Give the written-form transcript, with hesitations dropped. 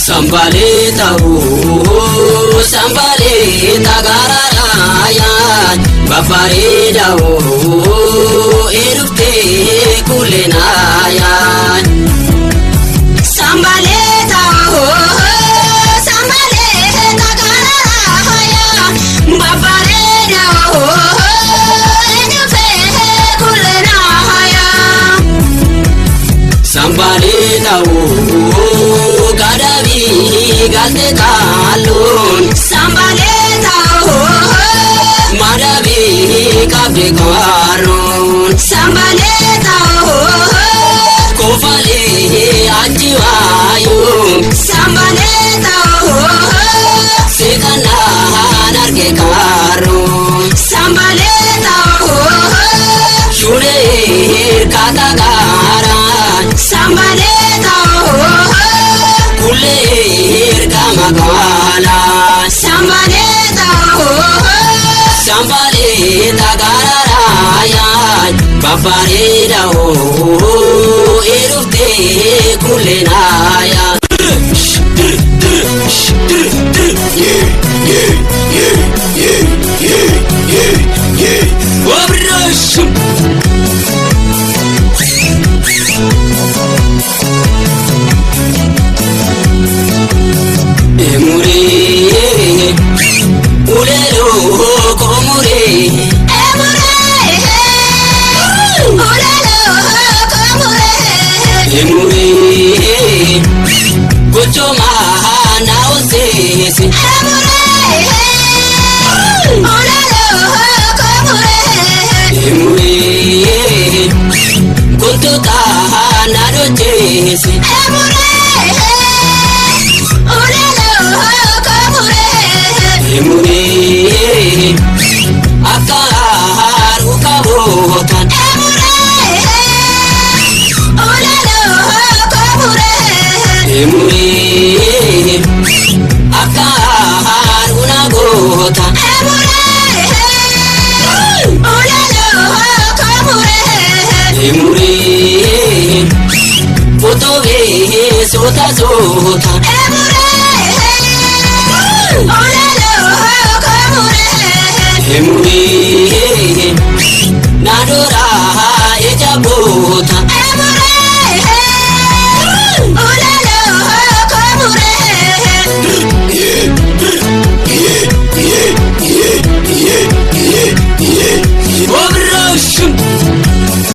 Sambaleta sambaleta gararayan bafareda erufte kulenayan sambaleta sambaleta gararayan bafareda erufte kulenayan sambaleta Gadavi galte kalon sambaleta madavi kafe karon sambaleta kofale anjiwayo sambaleta segana narke karon sambaleta shune katagara sambaleta Kulir kamagala sambaleta sambaleta gararayan bafareda erufte kulenaya Sota sota emure nadora ejabo